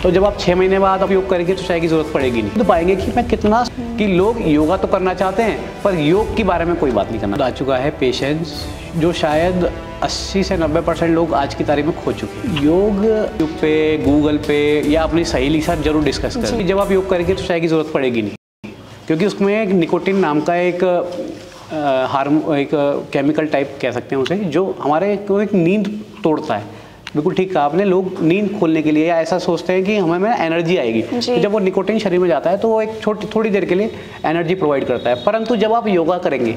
तो जब आप 6 महीने बाद आप योग करेंगे तो चाय की ज़रूरत पड़ेगी नहीं। तो पाएंगे कि मैं कितना कि लोग योगा तो करना चाहते हैं पर योग के बारे में कोई बात नहीं करना। आ चुका है पेशेंस, जो शायद 80 से 90% लोग आज की तारीख में खो चुके हैं। योग पे, गूगल पे या अपनी सहेली के साथ जरूर डिस्कस करें। जब आप योग करेंगे तो चाय की ज़रूरत पड़ेगी नहीं, क्योंकि उसमें एक निकोटिन नाम का एक केमिकल टाइप कह सकते हैं उसे, जो हमारे को एक नींद तोड़ता है। बिल्कुल ठीक कहा आपने, लोग नींद खोलने के लिए या ऐसा सोचते हैं कि हमें में एनर्जी आएगी, तो जब वो निकोटिन शरीर में जाता है तो वो एक थोड़ी देर के लिए एनर्जी प्रोवाइड करता है। परंतु जब आप योगा करेंगे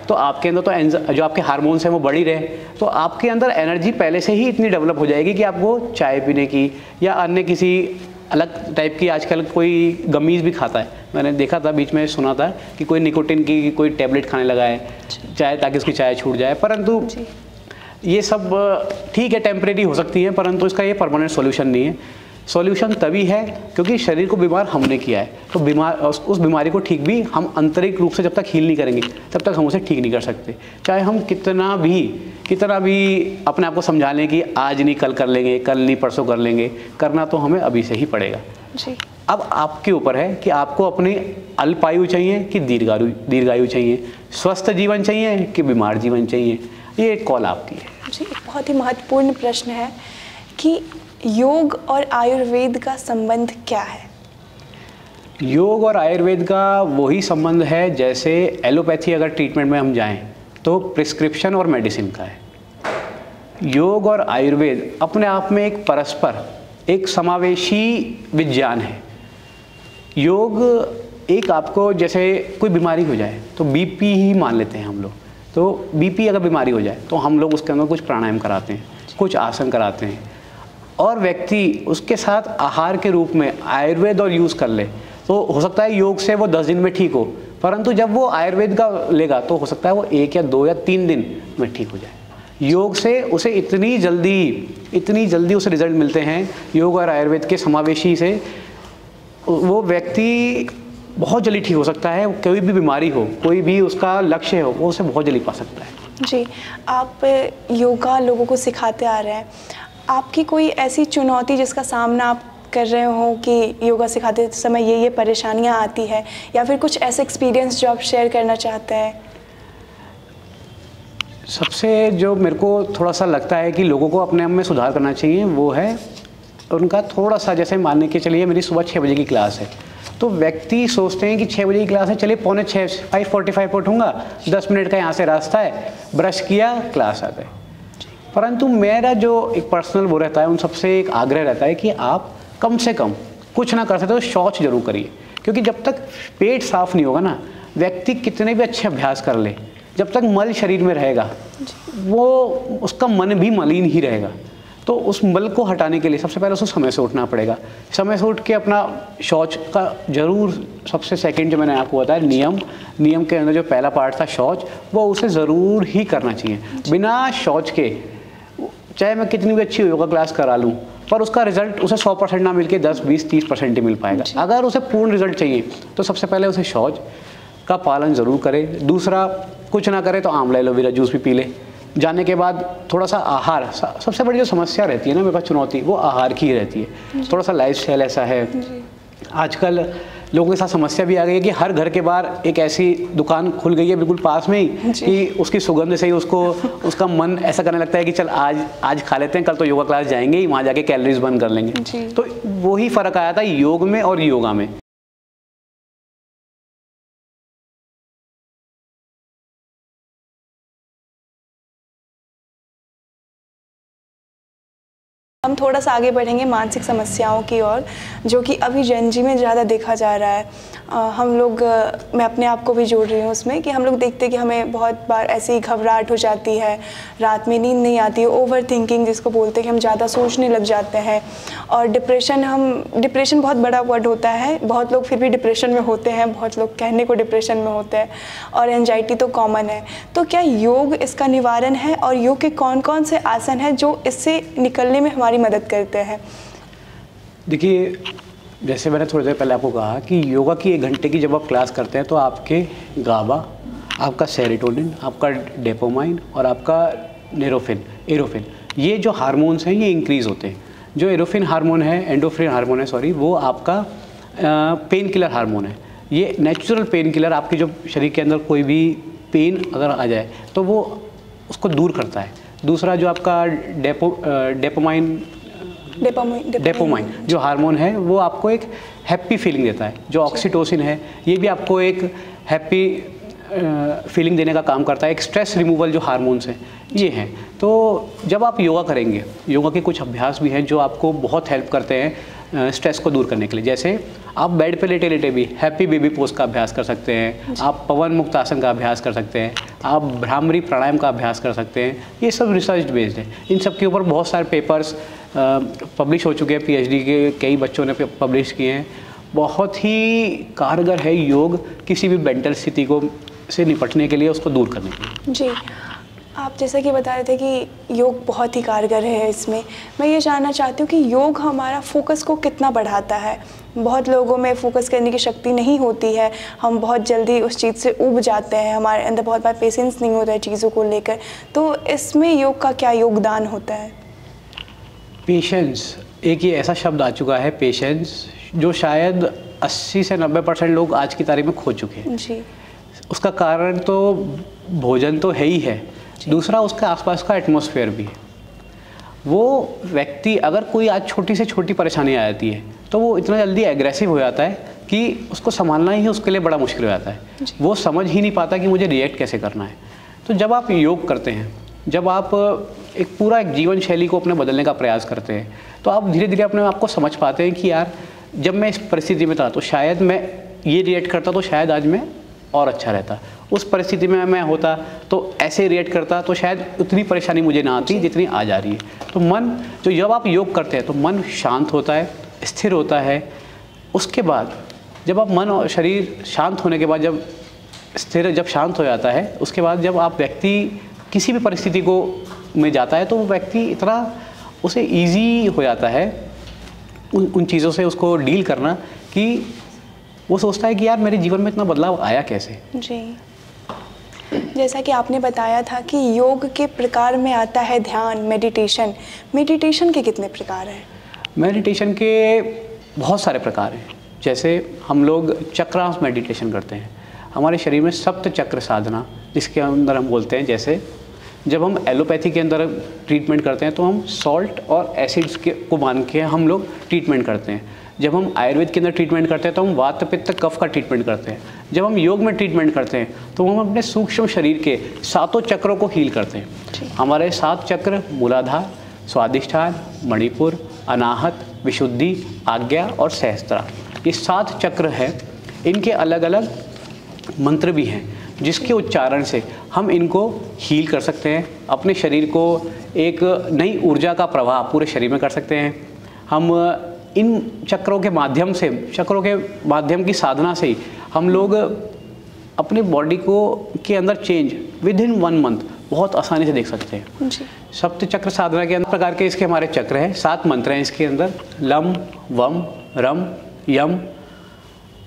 तो आपके अंदर तो जो आपके हार्मोन्स हैं वो बढ़ ही रहे, तो आपके अंदर एनर्जी पहले से ही इतनी डेवलप हो जाएगी कि आपको चाय पीने की या अन्य किसी अलग टाइप की, आजकल कोई गमीज़ भी खाता है, मैंने देखा था बीच में सुना था कि कोई निकोटिन की कोई टैबलेट खाने लगा है चाय, ताकि उसकी चाय छूट जाए। परंतु ये सब ठीक है, टेम्परेरी हो सकती है, परंतु इसका ये परमानेंट सॉल्यूशन नहीं है। सॉल्यूशन तभी है क्योंकि शरीर को बीमार हमने किया है, तो उस बीमारी को ठीक भी हम आंतरिक रूप से जब तक हील नहीं करेंगे तब तक हम उसे ठीक नहीं कर सकते। चाहे हम कितना भी अपने आप को समझा लें कि आज नहीं कल कर लेंगे, कल नहीं परसों कर लेंगे, करना तो हमें अभी से ही पड़ेगा जी। अब आपके ऊपर है कि आपको अपनी अल्पायु चाहिए कि दीर्घायु चाहिए, स्वस्थ जीवन चाहिए कि बीमार जीवन चाहिए, ये एक कॉल आपकी है जी। एक बहुत ही महत्वपूर्ण प्रश्न है कि योग और आयुर्वेद का संबंध क्या है? योग और आयुर्वेद का वही संबंध है जैसे एलोपैथी अगर ट्रीटमेंट में हम जाएं तो प्रिस्क्रिप्शन और मेडिसिन का है। योग और आयुर्वेद अपने आप में एक परस्पर एक समावेशी विज्ञान है। योग एक आपको जैसे कोई बीमारी हो जाए तो बीपी ही मान लेते हैं हम लोग, तो बीपी अगर बीमारी हो जाए तो हम लोग उसके अंदर कुछ प्राणायाम कराते हैं, कुछ आसन कराते हैं, और व्यक्ति उसके साथ आहार के रूप में आयुर्वेद और यूज़ कर ले तो हो सकता है योग से वो 10 दिन में ठीक हो, परंतु जब वो आयुर्वेद का लेगा तो हो सकता है वो 1 या 2 या 3 दिन में ठीक हो जाए। योग से उसे इतनी जल्दी उसे रिजल्ट मिलते हैं, योग और आयुर्वेद के समावेशी से वो व्यक्ति बहुत जल्दी ठीक हो सकता है। कोई भी बीमारी हो, कोई भी उसका लक्ष्य हो, वो उसे बहुत जल्दी पा सकता है जी। आप योगा लोगों को सिखाते आ रहे हैं, आपकी कोई ऐसी चुनौती जिसका सामना आप कर रहे हो कि योगा सिखाते समय ये परेशानियां आती है, या फिर कुछ ऐसे एक्सपीरियंस जो आप शेयर करना चाहते हैं? सबसे जो मेरे को थोड़ा सा लगता है कि लोगों को अपने आप में सुधार करना चाहिए वो है उनका थोड़ा सा, जैसे मानने के चलिए मेरी सुबह 6 बजे की क्लास है, तो व्यक्ति सोचते हैं कि 6 बजे की क्लास है, चलिए 5:45 5:45 पर उठूँगा, 10 मिनट का यहाँ से रास्ता है, ब्रश किया, क्लास आ गए। परंतु मेरा जो एक पर्सनल वो रहता है, उन सबसे एक आग्रह रहता है कि आप कम से कम कुछ ना कर सकते तो शौच जरूर करिए, क्योंकि जब तक पेट साफ नहीं होगा ना, व्यक्ति कितने भी अच्छे अभ्यास कर ले, जब तक मल शरीर में रहेगा वो उसका मन भी मलिन ही रहेगा। तो उस मल को हटाने के लिए सबसे पहले उसको समय से उठना पड़ेगा। समय से उठ के अपना शौच का जरूर, सबसे सेकंड जो मैंने आपको बताया नियम के अंदर जो पहला पार्ट था शौच, वो उसे ज़रूर ही करना चाहिए। बिना शौच के चाहे मैं कितनी भी अच्छी योगा क्लास करा लूँ, पर उसका रिजल्ट उसे 100% ना मिल के 10, 20, 30% ही मिल पाएगा। अगर उसे पूर्ण रिजल्ट चाहिए तो सबसे पहले उसे शौच का पालन ज़रूर करे। दूसरा, कुछ ना करे तो आंवला एलोवेरा जूस भी पी ले। जाने के बाद थोड़ा सा आहार, सबसे बड़ी जो समस्या रहती है ना मेरे पास चुनौती, वो आहार की ही रहती है। थोड़ा सा लाइफस्टाइल ऐसा है, आजकल लोगों के साथ समस्या भी आ गई है कि हर घर के बाहर एक ऐसी दुकान खुल गई है बिल्कुल पास में ही कि उसकी सुगंध से ही उसका मन ऐसा करने लगता है कि चल आज खा लेते हैं, कल तो योगा क्लास जाएंगे ही, वहाँ जाके कैलोरीज बर्न कर लेंगे। तो वही फ़र्क आया था योग में और योगा में। हम थोड़ा सा आगे बढ़ेंगे मानसिक समस्याओं की ओर, जो कि अभी जेन जी में ज़्यादा देखा जा रहा है। हम लोग, मैं अपने आप को भी जोड़ रही हूँ उसमें, कि हम लोग देखते हैं कि हमें बहुत बार ऐसी घबराहट हो जाती है, रात में नींद नहीं आती है, ओवर थिंकिंग जिसको बोलते हैं कि हम ज़्यादा सोचने लग जाते हैं, और डिप्रेशन बहुत बड़ा वर्ड होता है, बहुत लोग फिर भी डिप्रेशन में होते हैं, बहुत लोग कहने को डिप्रेशन में होते हैं, और एंजाइटी तो कॉमन है। तो क्या योग इसका निवारण है, और योग के कौन कौन से आसन हैं जो इससे निकलने में हमारी मदद करते हैं? देखिए, जैसे मैंने थोड़ी देर पहले आपको कहा कि योगा की 1 घंटे की जब आप क्लास करते हैं तो आपके गाबा, आपका सेरोटोनिन, आपका डोपामाइन और आपका एरोफिन, ये जो हार्मोन्स हैं ये इंक्रीज़ होते हैं। जो एंडोर्फिन हार्मोन है सॉरी, वो आपका पेन किलर हार्मोन है। ये नेचुरल पेन किलर, आपके जो शरीर के अंदर कोई भी पेन अगर आ जाए तो वो उसको दूर करता है। दूसरा जो आपका डेपोमाइन जो हार्मोन है, वो आपको एक हैप्पी फीलिंग देता है। जो ऑक्सीटोसिन है, ये भी आपको एक हैप्पी फीलिंग देने का काम करता है। एक स्ट्रेस रिमूवल जो हार्मोन्स हैं ये हैं। तो जब आप योगा करेंगे, योगा के कुछ अभ्यास भी हैं जो आपको बहुत हेल्प करते हैं स्ट्रेस को दूर करने के लिए। जैसे आप बेड पे लेटे लेटे भी हैप्पी बेबी पोज का अभ्यास कर सकते हैं, आप पवन मुक्त आसन का अभ्यास कर सकते हैं, आप भ्रामरी प्राणायाम का अभ्यास कर सकते हैं। ये सब रिसर्च बेस्ड है। इन सब के ऊपर बहुत सारे पेपर्स पब्लिश हो चुके हैं, PhD के कई बच्चों ने पब्लिश किए हैं। बहुत ही कारगर है योग किसी भी मेंटल स्थिति को से निपटने के लिए, उसको दूर करने के लिए। जी, आप जैसा कि बता रहे थे कि योग बहुत ही कारगर है इसमें, मैं ये जानना चाहती हूँ कि योग हमारा फोकस को कितना बढ़ाता है। बहुत लोगों में फोकस करने की शक्ति नहीं होती है, हम बहुत जल्दी उस चीज़ से ऊब जाते हैं, हमारे अंदर बहुत बार पेशेंस नहीं होता है चीज़ों को लेकर। तो इसमें योग का क्या योगदान होता है? पेशेंस, एक ये ऐसा शब्द आ चुका है पेशेंस, जो शायद 80 से 90% लोग आज की तारीख में खो चुके हैं। जी। उसका कारण तो भोजन तो है ही है, दूसरा उसके आसपास का एटमॉस्फेयर भी है। वो व्यक्ति अगर कोई आज छोटी से छोटी परेशानी आ जाती है तो वो इतना जल्दी एग्रेसिव हो जाता है कि उसको संभालना ही उसके लिए बड़ा मुश्किल हो जाता है। वो समझ ही नहीं पाता कि मुझे रिएक्ट कैसे करना है। तो जब आप योग करते हैं, जब आप एक जीवन शैली को अपने बदलने का प्रयास करते हैं, तो आप धीरे धीरे अपने आप को समझ पाते हैं कि यार जब मैं इस परिस्थिति में था तो शायद मैं ये रिएक्ट करता तो शायद आज मैं और अच्छा रहता, उस परिस्थिति में मैं होता तो ऐसे रिएक्ट करता तो शायद उतनी परेशानी मुझे ना आती जितनी आज आ रही है। तो मन, जो जब आप योग करते हैं तो मन शांत होता है, स्थिर होता है। उसके बाद जब आप मन और शरीर शांत होने के बाद जब शांत हो जाता है, उसके बाद जब आप व्यक्ति किसी भी परिस्थिति को में जाता है तो वो व्यक्ति इतना उसे ईजी हो जाता है उन चीज़ों से उसको डील करना कि वो सोचता है कि यार मेरे जीवन में इतना बदलाव आया कैसे। जी, जैसा कि आपने बताया था कि योग के प्रकार में आता है ध्यान, मेडिटेशन। मेडिटेशन के कितने प्रकार हैं? मेडिटेशन के बहुत सारे प्रकार हैं। जैसे हम लोग चक्रांश मेडिटेशन करते हैं। हमारे शरीर में सप्त चक्र साधना, जिसके अंदर हम बोलते हैं, जैसे जब हम एलोपैथी के अंदर ट्रीटमेंट करते हैं तो हम सॉल्ट और एसिड्स को मान के हम लोग ट्रीटमेंट करते हैं। जब हम आयुर्वेद के अंदर ट्रीटमेंट करते हैं तो हम वात पित्त कफ का ट्रीटमेंट करते हैं। जब हम योग में ट्रीटमेंट करते हैं तो हम अपने सूक्ष्म शरीर के 7 चक्रों को हील करते हैं। हमारे 7 चक्र मूलाधार, स्वादिष्ठान, मणिपुर, अनाहत, विशुद्धि, आज्ञा और सहस्त्रा, ये 7 चक्र हैं। इनके अलग अलग मंत्र भी हैं जिसके उच्चारण से हम इनको हील कर सकते हैं। अपने शरीर को एक नई ऊर्जा का प्रवाह पूरे शरीर में कर सकते हैं। हम इन चक्रों के माध्यम की साधना से ही हम लोग अपने बॉडी को के अंदर चेंज विद इन 1 मंथ बहुत आसानी से देख सकते हैं। सप्त चक्र साधना के अंदर प्रकार के इसके हमारे चक्र हैं, 7 मंत्र हैं इसके अंदर, लम, वम, रम, यम,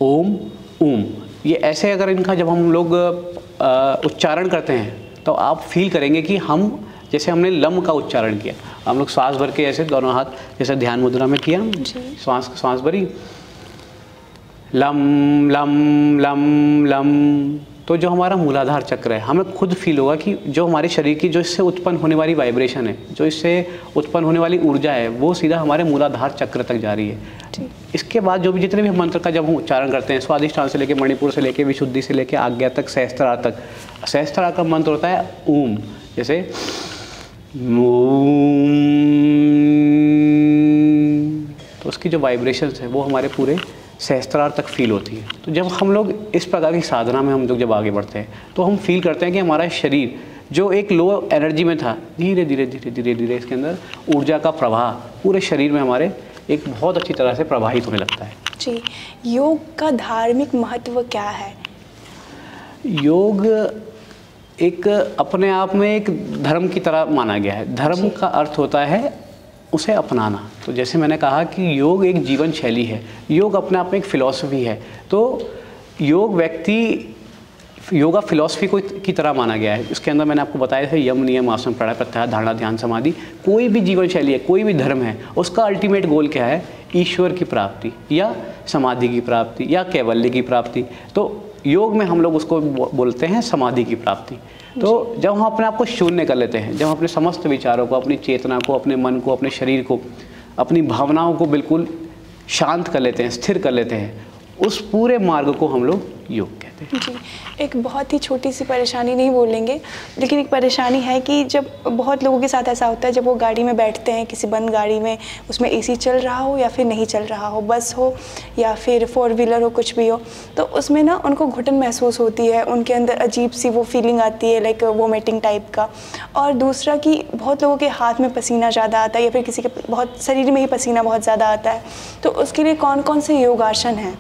ओम, ऊम। ये ऐसे अगर इनका जब हम लोग उच्चारण करते हैं तो आप फील करेंगे कि हम, जैसे हमने लम का उच्चारण किया, हम लोग श्वास भर के ऐसे दोनों हाथ जैसे ध्यान मुद्रा में किया, श्वास भरी, लम लम लम लम। तो जो हमारा मूलाधार चक्र है, हमें खुद फील होगा कि जो हमारे शरीर की जो इससे उत्पन्न होने वाली वाइब्रेशन है, जो इससे उत्पन्न होने वाली ऊर्जा है, वो सीधा हमारे मूलाधार चक्र तक जा रही है। इसके बाद जो भी जितने भी मंत्र का जब हम उच्चारण करते हैं, स्वादिष्ठान से लेके मणिपुर से लेके विशुद्धि से लेके आज्ञा तक, सहस्त्रा तक, सहस्त्रा का मंत्र होता है ओम। जैसे तो उसकी जो वाइब्रेशंस है वो हमारे पूरे सहस्त्रार तक फील होती है। तो जब हम लोग इस प्रकार की साधना में हम लोग जब आगे बढ़ते हैं तो हम फील करते हैं कि हमारा शरीर जो एक लो एनर्जी में था, धीरे धीरे धीरे धीरे धीरे इसके अंदर ऊर्जा का प्रवाह पूरे शरीर में हमारे एक बहुत अच्छी तरह से प्रवाहित होने लगता है। जी, योग का धार्मिक महत्व क्या है? योग एक अपने आप में एक धर्म की तरह माना गया है। धर्म का अर्थ होता है उसे अपनाना। तो जैसे मैंने कहा कि योग एक जीवन शैली है, योग अपने आप में एक फ़िलॉसफी है। तो योग व्यक्ति योगा फिलॉसफी को की तरह माना गया है। इसके अंदर मैंने आपको बताया था यम, नियम, आसन, प्राणायाम, प्रत्याहार, धारणा, ध्यान, समाधि। कोई भी जीवन शैली है, कोई भी धर्म है, उसका अल्टीमेट गोल क्या है? ईश्वर की प्राप्ति या समाधि की प्राप्ति या कैवल्य की प्राप्ति। तो योग में हम लोग उसको बोलते हैं समाधि की प्राप्ति। तो जब हम अपने आप को शून्य कर लेते हैं, जब हम अपने समस्त विचारों को, अपनी चेतना को, अपने मन को, अपने शरीर को, अपनी भावनाओं को बिल्कुल शांत कर लेते हैं, स्थिर कर लेते हैं, उस पूरे मार्ग को हम लोग योग कहते हैं। जी, एक बहुत ही छोटी सी परेशानी नहीं बोलेंगे, लेकिन एक परेशानी है कि जब बहुत लोगों के साथ ऐसा होता है, जब वो गाड़ी में बैठते हैं, किसी बंद गाड़ी में, उसमें एसी चल रहा हो या फिर नहीं चल रहा हो, बस हो या फिर 4 व्हीलर हो, कुछ भी हो, तो उसमें ना उनको घुटन महसूस होती है, उनके अंदर अजीब सी वो फीलिंग आती है, लाइक वोमिटिंग टाइप का। और दूसरा कि बहुत लोगों के हाथ में पसीना ज़्यादा आता है या फिर किसी के बहुत शरीर में ही पसीना बहुत ज़्यादा आता है। तो उसके लिए कौन कौन से योगासन हैं?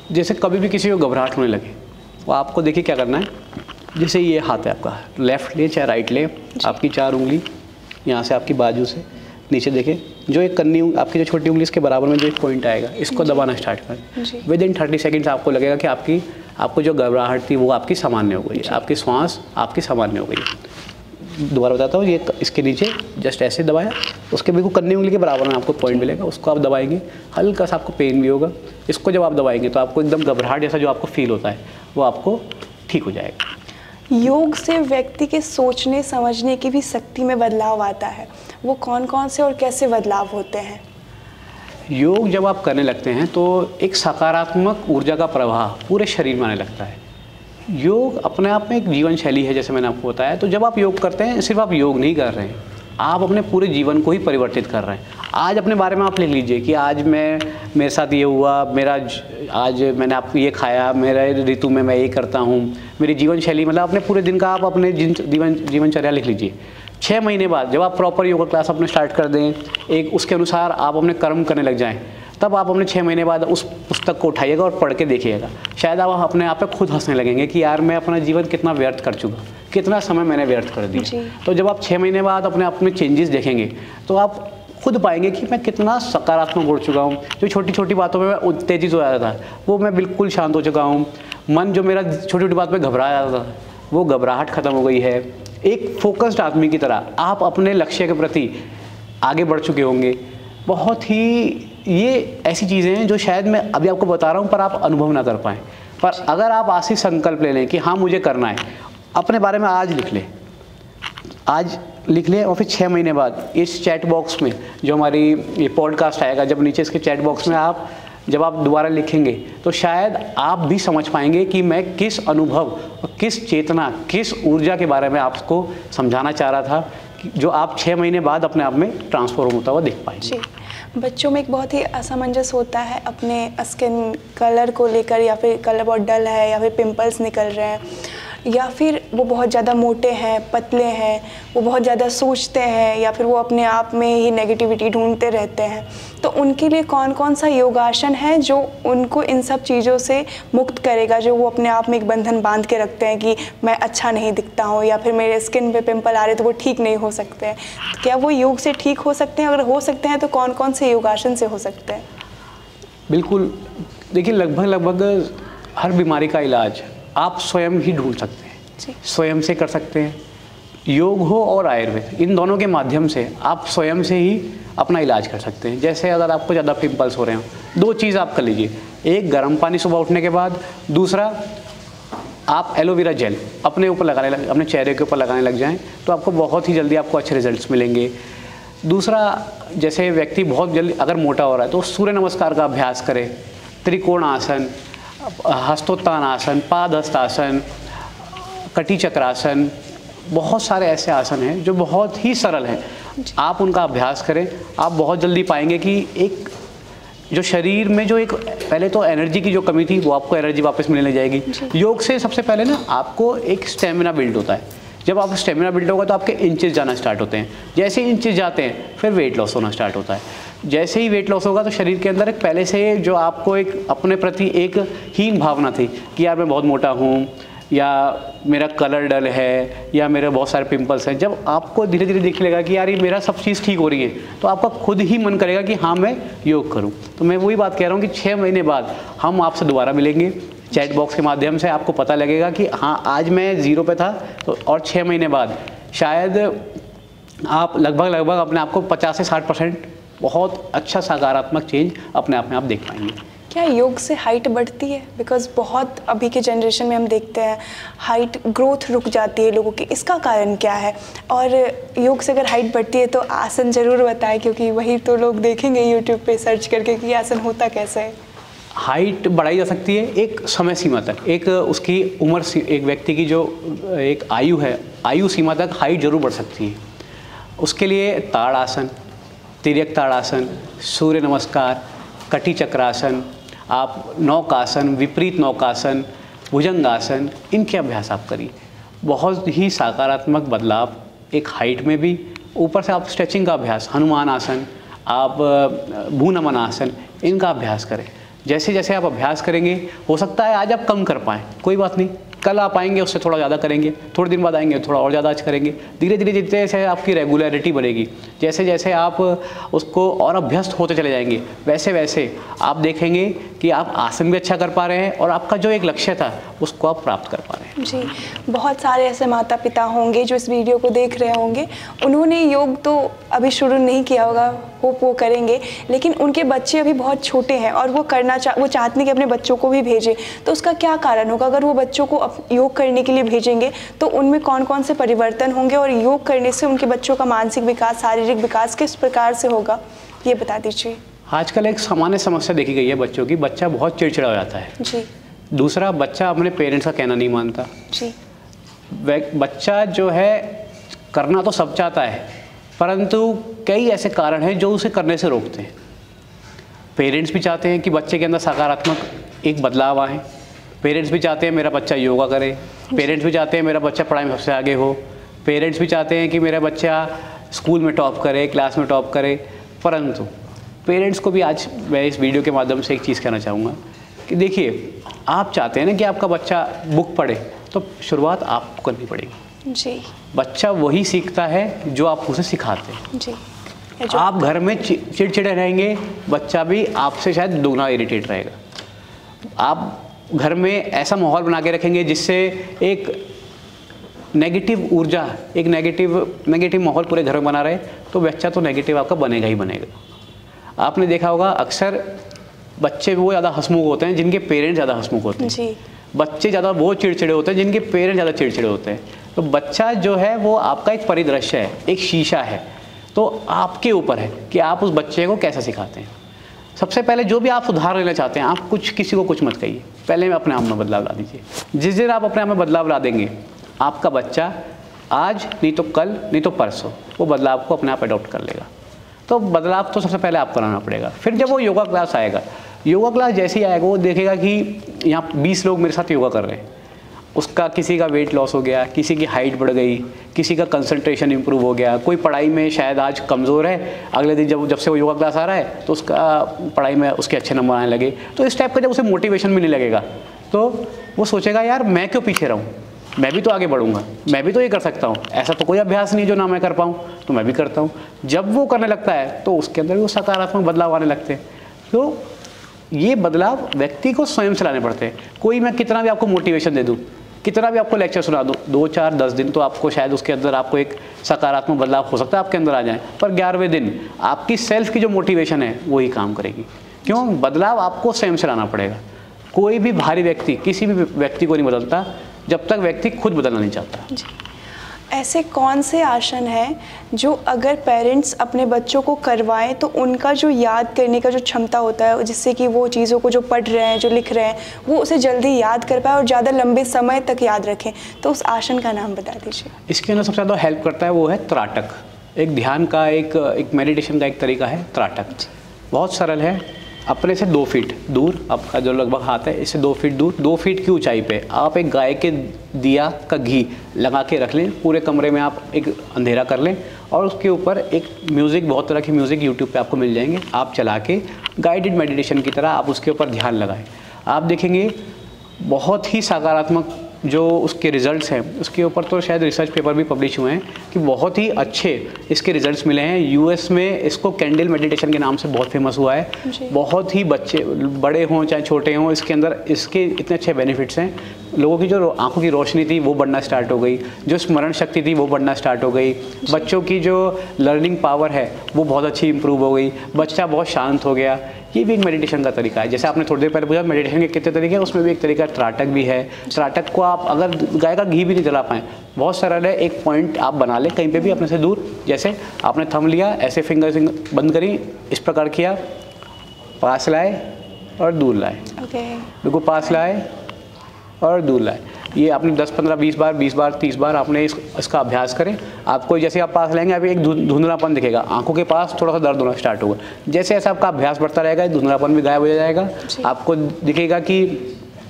जैसे कभी भी किसी को घबराहट होने लगे, तो आपको देखिए क्या करना है। जैसे ये हाथ है आपका, लेफ़्ट ले चाहे राइट ले, आपकी 4 उंगली यहाँ से आपकी बाजू से नीचे देखें, जो एक कन्नी आपकी जो छोटी उंगली इसके बराबर में जो एक पॉइंट आएगा, इसको दबाना स्टार्ट करें। विद इन 30 सेकेंड्स आपको लगेगा कि आपको जो घबराहट थी वो आपकी सामान्य हो गई है, आपकी श्वास आपकी सामान्य हो गई है। दोबारा बताता हूँ, ये इसके नीचे जस्ट ऐसे दबाया, उसके बिल्कुल कन्नी उंगली के बराबर में आपको पॉइंट मिलेगा, उसको आप दबाएंगे, हल्का सा आपको पेन भी होगा। इसको जब आप दबाएंगे तो आपको एकदम घबराहट जैसा जो आपको फील होता है वो आपको ठीक हो जाएगा। योग से व्यक्ति के सोचने समझने की भी शक्ति में बदलाव आता है, वो कौन कौन से और कैसे बदलाव होते हैं? योग जब आप करने लगते हैं तो एक सकारात्मक ऊर्जा का प्रवाह पूरे शरीर में आने लगता है। योग अपने आप में एक जीवन शैली है, जैसे मैंने आपको बताया। तो जब आप योग करते हैं, सिर्फ आप योग नहीं कर रहे हैं, आप अपने पूरे जीवन को ही परिवर्तित कर रहे हैं। आज अपने बारे में आप लिख लीजिए कि आज मेरे साथ ये हुआ, आज मैंने आप ये खाया, मेरे ऋतु में मैं ये करता हूँ, मेरी जीवन शैली, मतलब अपने पूरे दिन का आप अपने जीवनचर्या लिख लीजिए। 6 महीने बाद जब आप प्रॉपर योगा क्लास अपने स्टार्ट कर दें, एक उसके अनुसार आप अपने कर्म करने लग जाएं, तब आप अपने 6 महीने बाद उस पुस्तक को उठाइएगा और पढ़ के देखिएगा। शायद आप अपने आप पे खुद हंसने लगेंगे कि यार मैं अपना जीवन कितना व्यर्थ कर चुका, कितना समय मैंने व्यर्थ कर दिया। तो जब आप 6 महीने बाद अपने आप में चेंजेस देखेंगे तो आप खुद पाएंगे कि मैं कितना सकारात्मक हो चुका हूँ। जो छोटी छोटी बातों में मैं उत्तेजित हो जाता था वो मैं बिल्कुल शांत हो चुका हूँ। मन जो मेरा छोटी छोटी बात में घबरा जाता था वो घबराहट खत्म हो गई है। एक फोकस्ड आदमी की तरह आप अपने लक्ष्य के प्रति आगे बढ़ चुके होंगे। बहुत ही ये ऐसी चीज़ें हैं जो शायद मैं अभी आपको बता रहा हूँ पर आप अनुभव ना कर पाएँ। पर अगर आप आज से संकल्प ले लें कि हाँ मुझे करना है, अपने बारे में आज लिख लें और फिर 6 महीने बाद इस चैट बॉक्स में जो हमारी ये पॉडकास्ट आएगा, जब नीचे इसके चैट बॉक्स में जब आप दोबारा लिखेंगे तो शायद आप भी समझ पाएंगे कि मैं किस अनुभव और किस चेतना, किस ऊर्जा के बारे में आपको समझाना चाह रहा था, जो आप 6 महीने बाद अपने आप में ट्रांसफॉर्म होता हुआ देख पाएंगे। बच्चों में एक बहुत ही असमंजस होता है अपने स्किन कलर को लेकर, या फिर कलर बहुत डल है, या फिर पिंपल्स निकल रहे हैं, या फिर वो बहुत ज़्यादा मोटे हैं, पतले हैं, वो बहुत ज़्यादा सोचते हैं, या फिर वो अपने आप में ही नेगेटिविटी ढूंढते रहते हैं। तो उनके लिए कौन कौन सा योगासन है जो उनको इन सब चीज़ों से मुक्त करेगा, जो वो अपने आप में एक बंधन बांध के रखते हैं कि मैं अच्छा नहीं दिखता हूँ, या फिर मेरे स्किन पे पिंपल आ रहे तो वो ठीक नहीं हो सकते हैं? तो क्या वो योग से ठीक हो सकते हैं? अगर हो सकते हैं तो कौन कौन से योगासन से हो सकते हैं? बिल्कुल, देखिए लगभग हर बीमारी का इलाज आप स्वयं ही ढूंढ सकते हैं, स्वयं से कर सकते हैं। योग हो और आयुर्वेद, इन दोनों के माध्यम से आप स्वयं से ही अपना इलाज कर सकते हैं। जैसे अगर आपको ज़्यादा पिंपल्स हो रहे हो, 2 चीज़ आप कर लीजिए, एक गर्म पानी सुबह उठने के बाद, दूसरा आप एलोवेरा जेल अपने चेहरे के ऊपर लगाने लग जाएं तो आपको बहुत ही जल्दी आपको अच्छे रिजल्ट्स मिलेंगे। दूसरा, जैसे व्यक्ति बहुत जल्दी अगर मोटा हो रहा है तो सूर्य नमस्कार का अभ्यास करें, त्रिकोण आसन, हस्तोत्तान आसन, पादहस्तासन, कटी चक्रासन, बहुत सारे ऐसे आसन हैं जो बहुत ही सरल हैं। आप उनका अभ्यास करें, आप बहुत जल्दी पाएंगे कि एक जो शरीर में जो एक पहले तो एनर्जी की जो कमी थी वो आपको एनर्जी वापस मिलने जाएगी। योग से सबसे पहले ना आपको एक स्टेमिना बिल्ड होता है। जब आप स्टेमिना बिल्ड होगा तो आपके इंचेस जाना स्टार्ट होते हैं। जैसे ही इंचेस जाते हैं फिर वेट लॉस होना स्टार्ट होता है। जैसे ही वेट लॉस होगा तो शरीर के अंदर एक पहले से जो आपको एक अपने प्रति एक हीन भावना थी कि यार मैं बहुत मोटा हूँ, या मेरा कलर डल है, या मेरे बहुत सारे पिंपल्स हैं, जब आपको धीरे धीरे दिखने लगा कि यार ये मेरा सब चीज़ ठीक हो रही है तो आपका खुद ही मन करेगा कि हाँ मैं योग करूँ। तो मैं वही बात कह रहा हूँ कि 6 महीने बाद हम आपसे दोबारा मिलेंगे, चैट बॉक्स के माध्यम से आपको पता लगेगा कि हाँ आज मैं 0 पे था तो और 6 महीने बाद शायद आप लगभग अपने आप को 50 से 60% बहुत अच्छा सकारात्मक चेंज अपने आप में आप देख पाएंगे। क्या योग से हाइट बढ़ती है? बिकॉज बहुत अभी के जनरेशन में हम देखते हैं हाइट ग्रोथ रुक जाती है लोगों की, इसका कारण क्या है? और योग से अगर हाइट बढ़ती है तो आसन ज़रूर बताएं, क्योंकि वही तो लोग देखेंगे यूट्यूब पे सर्च करके कि आसन होता कैसे है। हाइट बढ़ाई जा सकती है एक समय सीमा तक, एक उसकी उम्र, एक व्यक्ति की जो एक आयु है, आयु सीमा तक हाइट जरूर बढ़ सकती है। उसके लिए ताड़ासन, तिर्यक ताड़ासन, सूर्य नमस्कार, कटी चक्रासन, आप नौकासन, विपरीत नौकासन, भुजंगासन, इनके अभ्यास आप करिए। बहुत ही सकारात्मक बदलाव एक हाइट में भी। ऊपर से आप स्ट्रेचिंग का अभ्यास, हनुमान आसन, आप भूनमन आसन, इनका अभ्यास करें। जैसे जैसे आप अभ्यास करेंगे, हो सकता है आज आप कम कर पाएँ, कोई बात नहीं, कल आप आएंगे उससे थोड़ा ज़्यादा करेंगे, थोड़े दिन बाद आएंगे थोड़ा और ज़्यादा करेंगे। धीरे धीरे जितने जैसे आपकी रेगुलरिटी बढ़ेगी, जैसे जैसे आप उसको और अभ्यस्त होते चले जाएंगे, वैसे वैसे आप देखेंगे कि आप आसन भी अच्छा कर पा रहे हैं और आपका जो एक लक्ष्य था उसको आप प्राप्त कर पा रहे हैं। जी, बहुत सारे ऐसे माता पिता होंगे जो इस वीडियो को देख रहे होंगे, उन्होंने योग तो अभी शुरू नहीं किया होगा, वो करेंगे, लेकिन उनके बच्चे अभी बहुत छोटे हैं और वो वो चाहते हैं कि अपने बच्चों को भी भेजें, तो उसका क्या कारण होगा? अगर वो बच्चों को योग करने के लिए भेजेंगे तो उनमें कौन कौन से परिवर्तन होंगे और योग करने से उनके बच्चों का मानसिक विकास, शारीरिक विकास किस प्रकार से होगा, ये बता दीजिए। आजकल एक सामान्य समस्या देखी गई है बच्चों की, बच्चा बहुत चिड़चिड़ा हो जाता है जी। दूसरा, बच्चा अपने पेरेंट्स का कहना नहीं मानता जी। बच्चा जो है करना तो सब चाहता है, परंतु कई ऐसे कारण हैं जो उसे करने से रोकते हैं। पेरेंट्स भी चाहते हैं कि बच्चे के अंदर सकारात्मक एक बदलाव आए, पेरेंट्स भी चाहते हैं मेरा बच्चा योगा करे, पेरेंट्स भी चाहते हैं मेरा बच्चा पढ़ाई में सबसे आगे हो, पेरेंट्स भी चाहते हैं कि मेरा बच्चा स्कूल में टॉप करे, क्लास में टॉप करे। परंतु पेरेंट्स को भी आज मैं इस वीडियो के माध्यम से एक चीज़ कहना चाहूँगा कि देखिए, आप चाहते हैं ना कि आपका बच्चा बुक पढ़े, तो शुरुआत आपको करनी पड़ेगी। जी। बच्चा वही सीखता है जो आप उसे सिखाते हैं। जी। आप घर में चिड़चिड़े रहेंगे, बच्चा भी आपसे शायद दुगना इरिटेट रहेगा। आप घर में ऐसा माहौल बना के रखेंगे जिससे एक नेगेटिव ऊर्जा, एक नेगेटिव माहौल पूरे घर में बना रहे, तो बच्चा तो नेगेटिव आपका बनेगा ही बनेगा। आपने देखा होगा अक्सर बच्चे वो ज़्यादा हंसमुख होते हैं जिनके पेरेंट्स ज़्यादा हंसमुख होते हैं। जी। बच्चे ज़्यादा वो चिड़चिड़े होते हैं जिनके पेरेंट्स ज़्यादा चिड़चिड़े होते हैं। तो बच्चा जो है वो आपका एक परिदृश्य है, एक शीशा है, तो आपके ऊपर है कि आप उस बच्चे को कैसा सिखाते हैं। सबसे पहले जो भी आप सुधार लेना चाहते हैं, आप किसी को कुछ मत कहिए, पहले अपने आप में बदलाव ला दीजिए। जिस दिन आप अपने आप में बदलाव ला देंगे, आपका बच्चा आज नहीं तो कल नहीं तो परसों वो बदलाव को अपने आप अडॉप्ट कर लेगा। तो बदलाव तो सबसे पहले आपको लाना पड़ेगा। फिर जब वो योगा क्लास आएगा, योगा क्लास जैसे ही आएगा वो देखेगा कि यहाँ 20 लोग मेरे साथ योगा कर रहे हैं, उसका किसी का वेट लॉस हो गया, किसी की हाइट बढ़ गई, किसी का कंसंट्रेशन इंप्रूव हो गया, कोई पढ़ाई में शायद आज कमज़ोर है, अगले दिन जब से वो योगा क्लास आ रहा है तो उसका पढ़ाई में उसके अच्छे नंबर आने लगे। तो इस टाइप का जब उसे मोटिवेशन मिलने लगेगा तो वो सोचेगा यार मैं क्यों पीछे रहूँ, मैं भी तो आगे बढ़ूंगा, मैं भी तो ये कर सकता हूँ, ऐसा तो कोई अभ्यास नहीं जो ना मैं कर पाऊँ, तो मैं भी करता हूँ। जब वो करने लगता है तो उसके अंदर भी वो सकारात्मक बदलाव आने लगते हैं। तो ये बदलाव व्यक्ति को स्वयं से लाने पड़ते हैं। कोई मैं कितना भी आपको मोटिवेशन दे दूँ, कितना भी आपको लेक्चर सुना दूँ, 2, 4, 10 दिन तो आपको शायद उसके अंदर आपको एक सकारात्मक बदलाव हो सकता है आपके अंदर आ जाए, पर 11वें दिन आपकी सेल्फ की जो मोटिवेशन है वही काम करेगी। क्यों? बदलाव आपको स्वयं से लाना पड़ेगा। कोई भी भारी व्यक्ति किसी भी व्यक्ति को नहीं बदलता जब तक व्यक्ति खुद बदलना नहीं चाहता। ऐसे कौन से आसन हैं जो अगर पेरेंट्स अपने बच्चों को करवाएं तो उनका जो याद करने का जो क्षमता होता है, जिससे कि वो चीज़ों को जो पढ़ रहे हैं, जो लिख रहे हैं, वो उसे जल्दी याद कर पाए और ज़्यादा लंबे समय तक याद रखें, तो उस आसन का नाम बता दीजिए। इसके अंदर सबसे ज़्यादा हेल्प करता है वो है त्राटक। एक ध्यान का एक मेडिटेशन का एक तरीका है त्राटक। बहुत सरल है। अपने से 2 फीट दूर, आपका जो लगभग हाथ है इससे 2 फीट दूर, 2 फीट की ऊंचाई पे आप एक गाय के दिया का घी लगा के रख लें। पूरे कमरे में आप एक अंधेरा कर लें और उसके ऊपर एक म्यूज़िक, बहुत तरह की म्यूज़िक यूट्यूब पे आपको मिल जाएंगे, आप चला के गाइडेड मेडिटेशन की तरह आप उसके ऊपर ध्यान लगाएं। आप देखेंगे बहुत ही सकारात्मक जो उसके रिजल्ट्स हैं उसके ऊपर तो शायद रिसर्च पेपर भी पब्लिश हुए हैं कि बहुत ही अच्छे इसके रिजल्ट्स मिले हैं। यूएस में इसको कैंडल मेडिटेशन के नाम से बहुत फेमस हुआ है। बहुत ही बच्चे बड़े हों चाहे छोटे हों, इसके अंदर इसके इतने अच्छे बेनिफिट्स हैं। लोगों की जो आंखों की रोशनी थी वो बढ़ना स्टार्ट हो गई, जो स्मरण शक्ति थी वो बढ़ना स्टार्ट हो गई, बच्चों की जो लर्निंग पावर है वो बहुत अच्छी इंप्रूव हो गई, बच्चा बहुत शांत हो गया। ये भी एक मेडिटेशन का तरीका है। जैसे आपने थोड़ी देर पहले पूछा मेडिटेशन के कितने तरीके हैं, उसमें भी एक तरीका त्राटक भी है। त्राटक को आप अगर गाय का घी भी नहीं जला पाएँ, बहुत सरल है, एक पॉइंट आप बना लें कहीं पे भी अपने से दूर। जैसे आपने थंब लिया, ऐसे फिंगर बंद करी, इस प्रकार किया, पास लाए और दूर लाए, बिल्कुल पास लाए और दूर लाए। ये आपने 10, 15, 20 बार 30 बार आपने इसका अभ्यास करें। आपको जैसे आप पास लेंगे अभी एक धुंधलापन दिखेगा, आंखों के पास थोड़ा सा दर्द होना स्टार्ट होगा। जैसे ऐसा आपका अभ्यास बढ़ता रहेगा धुंधलापन भी गायब हो जाएगा। आपको दिखेगा कि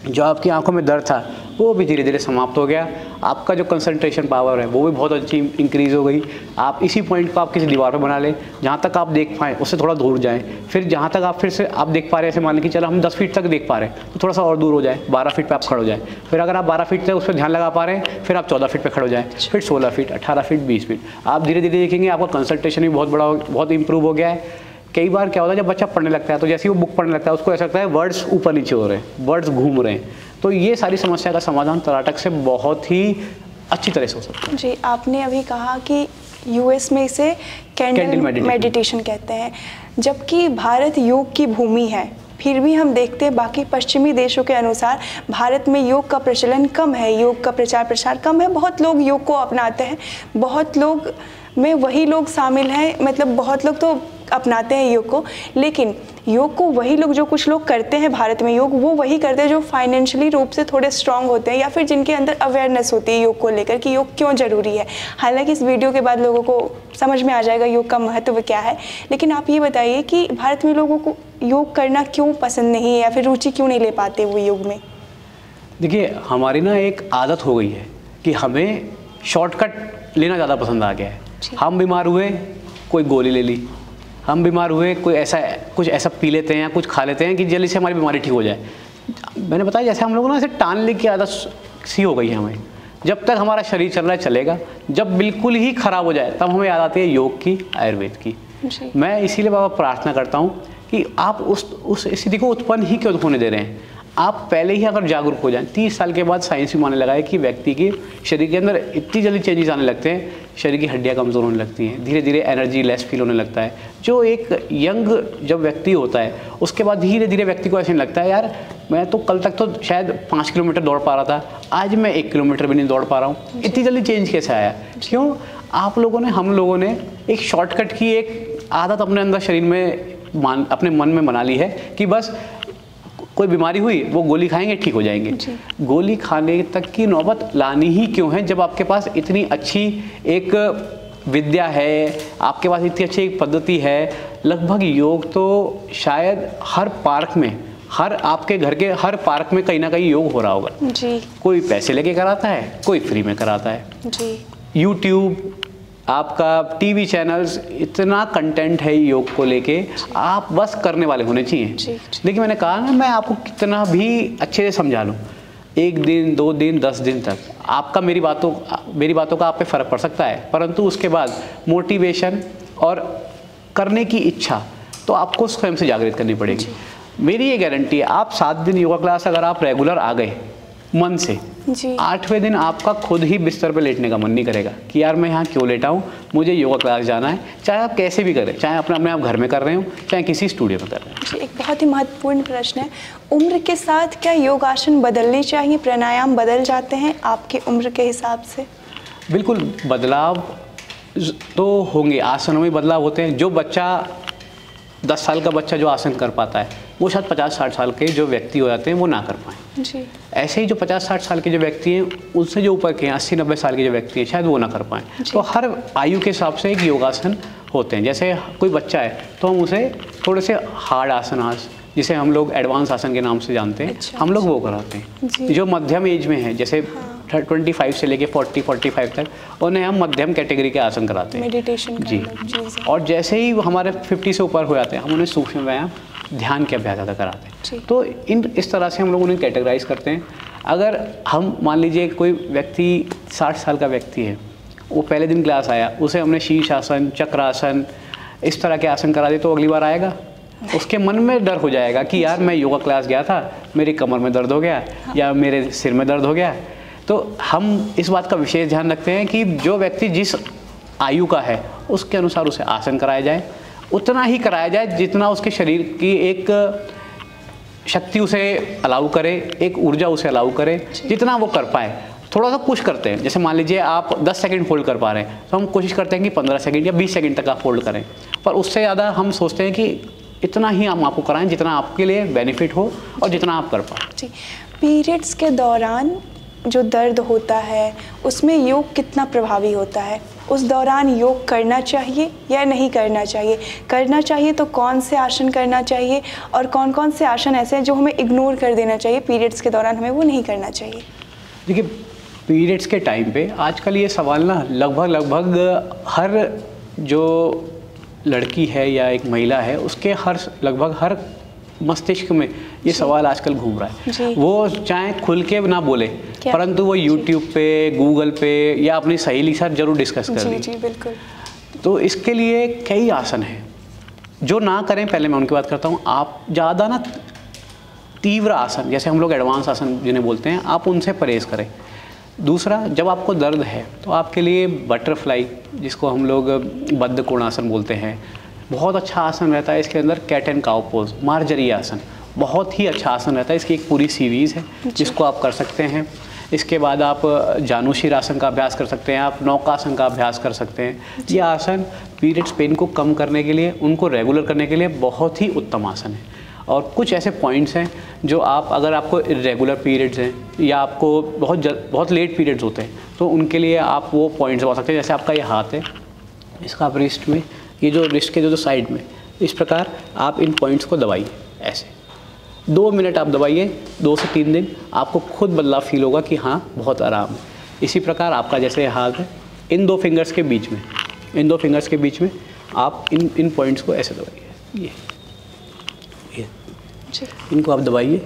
जो आपकी आंखों में दर्द था वो भी धीरे धीरे समाप्त हो गया। आपका जो कंसंट्रेशन पावर है वो भी बहुत अच्छी इंक्रीज़ हो गई। आप इसी पॉइंट को आप किसी दीवार पर बना लें, जहाँ तक आप देख पाएँ उससे थोड़ा दूर जाएं। फिर जहाँ तक आप फिर से आप देख पा रहे हैं, ऐसे मान लें कि चलो हम 10 फीट तक देख पा रहे हैं तो थोड़ा सा और दूर हो जाए, 12 फीट पर आप खड़े हो जाएँ। फिर अगर आप 12 फीट तक उस पर ध्यान लगा पा रहे हैं फिर आप 14 फीट पर खड़े हो जाएँ, फिर 16 फीट, 18 फीट, 20 फीट। आप धीरे धीरे देखेंगे आपका कंसंट्रेशन भी बहुत इंप्रूव हो गया है। कई बार क्या होता है जब बच्चा पढ़ने लगता है तो जैसे ही वो बुक पढ़ने लगता है उसको ऐसा लगता है वर्ड्स ऊपर नीचे हो रहे हैं, वर्ड्स घूम रहे हैं। तो ये सारी समस्या का समाधान त्राटक से बहुत ही अच्छी तरह से हो सकता है। जी, आपने अभी कहा कि यूएस में इसे कैंडल मेडिटेशन कहते हैं, जबकि भारत योग की भूमि है, फिर भी हम देखते हैं बाकी पश्चिमी देशों के अनुसार भारत में योग का प्रचलन कम है, योग का प्रचार प्रसार कम है। बहुत लोग योग को अपनाते हैं, बहुत लोग में वही लोग शामिल हैं, मतलब बहुत लोग तो अपनाते हैं योग को, लेकिन योग को वही लोग, जो कुछ लोग करते हैं भारत में योग, वो वही करते हैं जो फाइनेंशियली रूप से थोड़े स्ट्रांग होते हैं या फिर जिनके अंदर अवेयरनेस होती है योग को लेकर कि योग क्यों ज़रूरी है। हालांकि इस वीडियो के बाद लोगों को समझ में आ जाएगा योग का महत्व क्या है, लेकिन आप ये बताइए कि भारत में लोगों को योग करना क्यों पसंद नहीं है या फिर रुचि क्यों नहीं ले पाते वो योग में? देखिए, हमारी ना एक आदत हो गई है कि हमें शॉर्टकट लेना ज़्यादा पसंद आ गया है। हम बीमार हुए कोई गोली ले ली, हम बीमार हुए कोई कुछ ऐसा पी लेते हैं या कुछ खा लेते हैं कि जल्दी से हमारी बीमारी ठीक हो जाए। मैंने बताया जैसे हम लोगों ना ऐसे टालने की आदत सी हो गई है हमें। जब तक हमारा शरीर चल रहा है चलेगा, जब बिल्कुल ही ख़राब हो जाए तब हमें याद आती है योग की, आयुर्वेद की। मैं इसीलिए बाबा प्रार्थना करता हूँ कि आप उस स्थिति को उत्पन्न ही क्यों होने दे रहे हैं। आप पहले ही अगर जागरूक हो जाएं। 30 साल के बाद साइंस भी मानने लगा है कि व्यक्ति के शरीर के अंदर इतनी जल्दी चेंजेस आने लगते हैं, शरीर की हड्डियां कमज़ोर होने लगती हैं, धीरे धीरे एनर्जी लेस फील होने लगता है। जो एक यंग जब व्यक्ति होता है उसके बाद धीरे धीरे व्यक्ति को ऐसे नहीं लगता है यार मैं तो कल तक तो शायद 5 किलोमीटर दौड़ पा रहा था, आज मैं 1 किलोमीटर भी नहीं दौड़ पा रहा हूँ। इतनी जल्दी चेंज कैसे आया? क्यों? आप लोगों ने, हम लोगों ने एक शॉर्टकट की एक आदत अपने अंदर शरीर में अपने मन में बना ली है कि बस कोई बीमारी हुई वो गोली खाएंगे ठीक हो जाएंगे। गोली खाने तक की नौबत लानी ही क्यों है जब आपके पास इतनी अच्छी एक विद्या है, आपके पास इतनी अच्छी एक पद्धति है। लगभग योग तो शायद हर पार्क में, आपके घर के हर पार्क में कहीं ना कहीं योग हो रहा होगा जी। कोई पैसे लेके कराता है, कोई फ्री में कराता है जी। यूट्यूब, आपका टीवी चैनल्स, इतना कंटेंट है योग को लेके, आप बस करने वाले होने चाहिए। लेकिन मैंने कहा ना, मैं आपको कितना भी अच्छे से समझा लूँ, 1 दिन 2 दिन 10 दिन तक आपका मेरी बातों का आप पे फ़र्क पड़ सकता है, परंतु उसके बाद मोटिवेशन और करने की इच्छा तो आपको स्वयं से जागृत करनी पड़ेगी। मेरी ये गारंटी है, आप 7 दिन योगा क्लास अगर आप रेगुलर आ गए मन से, 8वें दिन आपका खुद ही बिस्तर पे लेटने का मन नहीं करेगा कि यार मैं यहाँ क्यों लेटा हूँ, मुझे योगा क्लास जाना है। चाहे आप कैसे भी करें, चाहे अपने आप घर में कर रहे हो, चाहे किसी स्टूडियो में कर रहे हो। एक बहुत ही महत्वपूर्ण प्रश्न है, उम्र के साथ क्या योगासन बदलने चाहिए? प्राणायाम बदल जाते हैं आपकी उम्र के हिसाब से? बिल्कुल, बदलाव तो होंगे, आसनों में बदलाव होते हैं। जो बच्चा 10 साल का बच्चा जो आसन कर पाता है वो शायद 50-60 साल के जो व्यक्ति हो जाते हैं वो ना कर पाएँ जी। ऐसे ही जो 50-60 साल के जो व्यक्ति हैं, उनसे जो ऊपर के हैं 80-90 साल के जो व्यक्ति हैं शायद वो ना कर पाएँ। तो हर आयु के हिसाब से एक योगासन होते हैं। जैसे कोई बच्चा है तो हम उसे थोड़े से हार्ड आसनास, जिसे हम लोग एडवांस आसन के नाम से जानते हैं, हम लोग वो कराते हैं। जो मध्यम एज में है, जैसे 25 से लेके 40-45 तक, उन्हें हम मध्यम कैटेगरी के आसन कराते हैं, मेडिटेशन जी। और जैसे ही हमारे 50 से ऊपर हो जाते हैं, हम उन्हें सूक्ष्म व्यायाम, ध्यान के अभ्यास ज़्यादा कराते हैं। तो इस तरह से हम लोग उन्हें कैटेगराइज करते हैं। अगर हम मान लीजिए कोई व्यक्ति 60 साल का व्यक्ति है, वो पहले दिन क्लास आया, उसे हमने शीर्ष आसन, चक्रासन, इस तरह के आसन करा दे तो अगली बार आएगा? उसके मन में डर हो जाएगा कि यार मैं योगा क्लास गया था, मेरी कमर में दर्द हो गया या मेरे सिर में दर्द हो गया। तो हम इस बात का विशेष ध्यान रखते हैं कि जो व्यक्ति जिस आयु का है उसके अनुसार उसे आसन कराया जाए, उतना ही कराया जाए जितना उसके शरीर की एक शक्ति उसे अलाउ करे, एक ऊर्जा उसे अलाउ करे, जितना वो कर पाए। थोड़ा सा पुश करते हैं, जैसे मान लीजिए आप 10 सेकंड होल्ड कर पा रहे हैं तो हम कोशिश करते हैं कि 15 सेकंड या 20 सेकंड तक आप होल्ड करें, पर उससे ज़्यादा हम सोचते हैं कि इतना ही हम आपको कराएं जितना आपके लिए बेनिफिट हो और जितना आप कर पाएँ। जी, पीरियड्स के दौरान जो दर्द होता है उसमें योग कितना प्रभावी होता है? उस दौरान योग करना चाहिए या नहीं करना चाहिए? करना चाहिए तो कौन से आसन करना चाहिए और कौन कौन से आसन ऐसे हैं जो हमें इग्नोर कर देना चाहिए पीरियड्स के दौरान, हमें वो नहीं करना चाहिए? देखिए, पीरियड्स के टाइम पे आजकल ये सवाल ना लगभग हर जो लड़की है या एक महिला है उसके लगभग हर मस्तिष्क में ये सवाल आजकल घूम रहा है। वो चाहे खुल के ना बोले, परंतु वो यूट्यूब पे, गूगल पे या अपनी सहेली के साथ जरूर डिस्कस कर ली। जी बिल्कुल। तो इसके लिए कई आसन हैं जो ना करें, पहले मैं उनकी बात करता हूँ। आप ज़्यादा ना तीव्र आसन, जैसे हम लोग एडवांस आसन जिन्हें बोलते हैं, आप उनसे परहेज करें। दूसरा, जब आपको दर्द है तो आपके लिए बटरफ्लाई, जिसको हम लोग बद्ध कोणासन बोलते हैं, बहुत अच्छा आसन रहता है। इसके अंदर कैट एंड काउ पोज, मार्जरी आसन, बहुत ही अच्छा आसन रहता है। इसकी एक पूरी सीरीज़ है जिसको आप कर सकते हैं। इसके बाद आप जानुशीर आसन का अभ्यास कर सकते हैं, आप नौकासन का अभ्यास कर सकते हैं। ये आसन पीरियड्स पेन को कम करने के लिए, उनको रेगुलर करने के लिए बहुत ही उत्तम आसन है। और कुछ ऐसे पॉइंट्स हैं जो आप, अगर आपको इरेगुलर पीरियड्स हैं या आपको बहुत लेट पीरियड्स होते हैं, तो उनके लिए आप वो पॉइंट्स दबा सकते हैं। जैसे आपका ये हाथ है, इसका आप रिस्ट में, ये जो रिस्ट के जो साइड में, इस प्रकार आप इन पॉइंट्स को दबाइए ऐसे 2 मिनट आप दबाइए, 2 से 3 दिन, आपको खुद बदलाव फील होगा कि हाँ बहुत आराम है। इसी प्रकार आपका जैसे हाथ है, इन 2 फिंगर्स के बीच में, इन 2 फिंगर्स के बीच में आप इन पॉइंट्स को ऐसे दबाइए, ये इनको आप दबाइए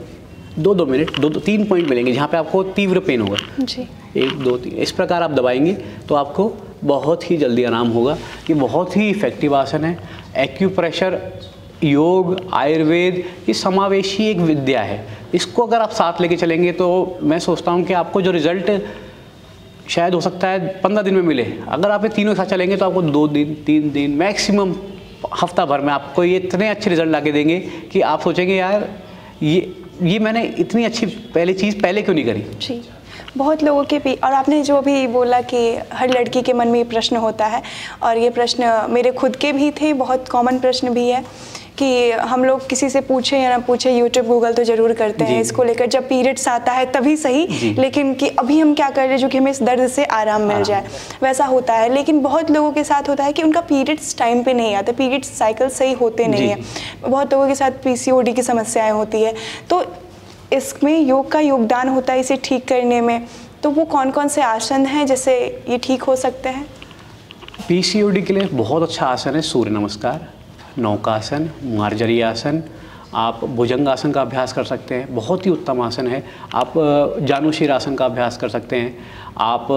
2-2 मिनट, 2-3 पॉइंट मिलेंगे जहाँ पे आपको तीव्र पेन होगा जी। 1 2 3 इस प्रकार आप दबाएंगे तो आपको बहुत ही जल्दी आराम होगा। ये बहुत ही इफ़ेक्टिव आसन है। एक्यूप्रेशर, योग, आयुर्वेद, ये समावेशी एक विद्या है। इसको अगर आप साथ लेके चलेंगे तो मैं सोचता हूँ कि आपको जो रिज़ल्ट शायद हो सकता है 15 दिन में मिले। अगर आप ये तीनों साथ चलेंगे तो आपको 2 दिन, 3 दिन, मैक्सिमम हफ्ता भर में आपको ये इतने अच्छे रिजल्ट ला के देंगे कि आप सोचेंगे यार ये मैंने इतनी अच्छी चीज़ पहले क्यों नहीं करी। जी, बहुत लोगों के भी, और आपने जो भी बोला कि हर लड़की के मन में ये प्रश्न होता है, और ये प्रश्न मेरे खुद के भी थे, बहुत कॉमन प्रश्न भी है कि हम लोग किसी से पूछे या ना पूछे, यूट्यूब गूगल तो ज़रूर करते हैं इसको लेकर, जब पीरियड्स आता है तभी सही, लेकिन कि अभी हम क्या कर रहे हैं जो कि हमें इस दर्द से आराम मिल जाए, वैसा होता है। लेकिन बहुत लोगों के साथ होता है कि उनका पीरियड्स टाइम पे नहीं आता, पीरियड्स साइकिल सही होते नहीं हैं। बहुत लोगों के साथ PCOD की समस्याएँ होती है, तो इसमें योग का योगदान होता है इसे ठीक करने में। तो वो कौन कौन से आसन हैं जिससे ये ठीक हो सकते हैं? PCOD के लिए बहुत अच्छा आसन है सूर्य नमस्कार, नौकासन, मार्जरी आसन, आप भुजंगासन का अभ्यास कर सकते हैं, बहुत ही उत्तम आसन है। आप जानुशीर आसन का अभ्यास कर सकते हैं। आप